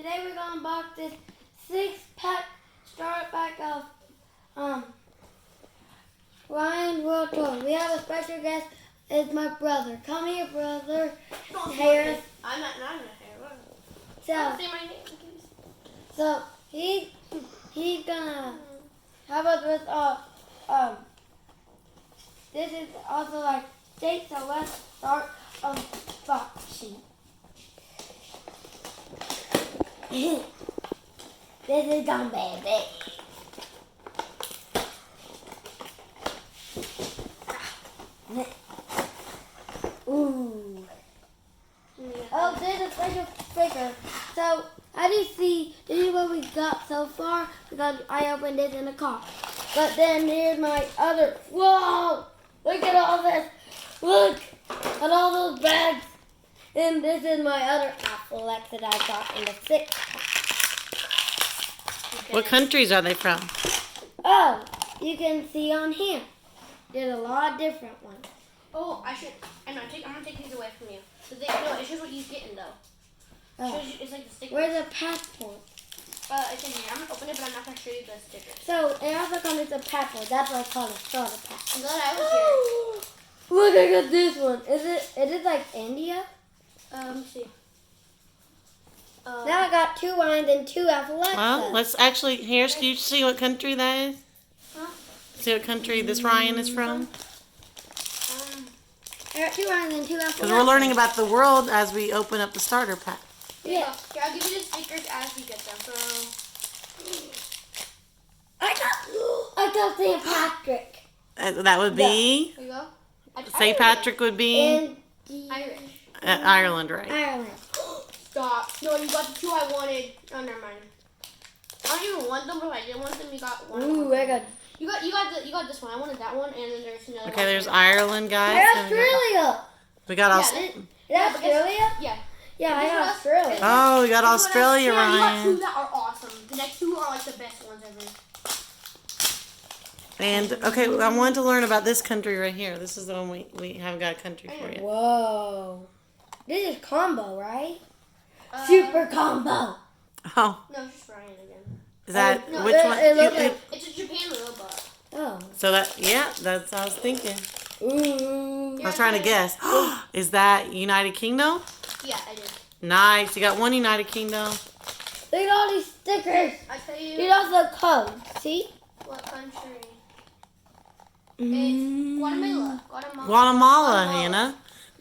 Today we're gonna unbox this 6-pack starter pack of Ryan World Tour. We have a special guest. It's my brother. Come here, brother. Harris. I'm not here. So, say my name, please. So he's gonna help us with this is also like state, so let's start unboxing. This is done, baby. Ooh. Oh, there's a special sticker. So, as you see, this is what we got so far because I opened this in the car. But then here's my other. Whoa! Look at all this. Look at all those bags. And this is my other Affleck that I got in the 6-pack. What countries are they from? Oh, you can see on here. There's a lot of different ones. Oh, I'm gonna take these away from you. No, it shows what you getting though. Oh. It's like the sticker. Where's the passport? It's in here. I'm gonna open it, but I'm not gonna show you the sticker. So, it also comes with a passport. That's why I call it starter pack. I'm glad I was here. Look, I got this one. Is it like India? Let me see. Now I got 2 wines and 2 Affleck. Well, let's actually, Harris, can you see what country that is? Huh? See what country this Ryan is from? I got 2 wines and 2 Affleck. Because we're learning about the world as we open up the starter pack. Yeah. Here, I'll give you the stickers as you get them. So, I got St. Patrick. That would be, here you go. St. Patrick would be And Irish. Ireland, right? Ireland. Stop. No, you got the 2 I wanted. Oh, never mind. I don't even want them, but if I did want them, you got one. Ooh, I got. You got this one. I wanted that one, and then there's another one. Okay, there's Ireland, guys. Australia. We got Yeah, Is that Australia? Yeah. Yeah, I This got one- Australia. Oh, we got Australia, You got 2 Ryan. that are awesome. The next 2 are like the best ones ever. And, okay, I wanted to learn about this country right here. This is the one we haven't got a country for yet. Whoa. This is combo, right? Super combo. Oh, No, it's just Ryan again. is that, no, which one? It's a Japan robot. Oh. So that, yeah, that's what I was thinking. Ooh. I was trying to guess. Is that United Kingdom? Yeah, I did. Nice. You got one United Kingdom. Look at all these stickers. I tell you There's also code. See? what country. It's Guatemala. Guatemala, Hannah.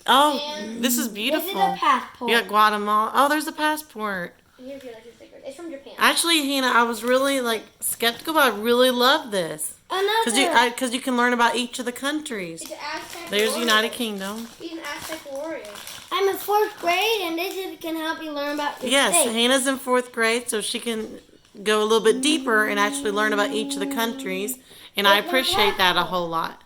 Oh, And this is This is beautiful. a passport. You got Guatemala. Oh, there's a passport. Here's your other 2 stickers. It's from Japan. Actually, Hannah, I was really skeptical, but I really love this Another. because you can learn about each of the countries. It's an Aztec There's warrior. United Kingdom. He's an Aztec warrior. I'm in 4th grade, and can help you learn about the Yes, states. Hannah's in 4th grade, so she can go a little bit deeper and actually learn about each of the countries. And I appreciate that a whole lot.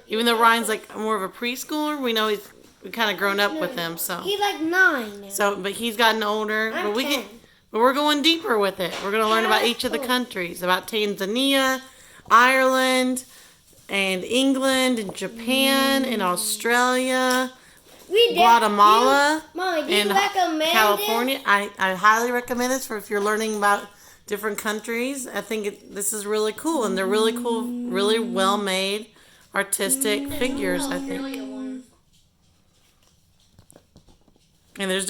Even though Ryan's like more of a preschooler, we know we've kind of grown up with him. So He's like 9 now. but he's gotten older. I'm But 10. but we're going deeper with it. We're going to learn about each of the countries, about Tanzania, Ireland, and England, and Japan, and Australia. Guatemala Mommy, do you and recommend California. I highly recommend this for if you're learning about different countries. I think this is really cool, and they're really cool, really well made, artistic figures. I think. Australia one. And there's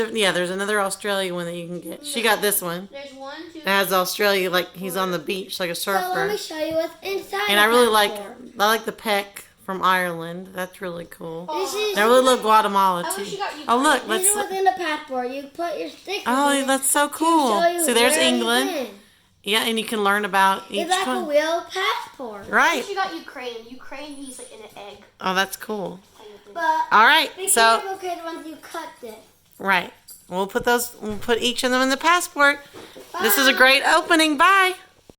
another Australia one that you can get. She got this one. There's 1, 2. It has Australia like he's on the beach like a So let surfer. me show you what's inside. And the I really passport. like the peck from Ireland. That's really cool. This is. And I really love Guatemala I wish too. you got Oh look, This let's. is what's in the passport. You put your stickers. Oh, in it that's so to cool. show you See, there's where you've England. been. Yeah, and you can learn about each It's like a one. real passport. I Right. wish you got Ukraine. Ukraine, he's like in an egg. Oh, that's cool. Kind of thing. But All right. be So, careful, kids, once you cut this. right. We'll put each of them in the passport. This is a great opening. Bye.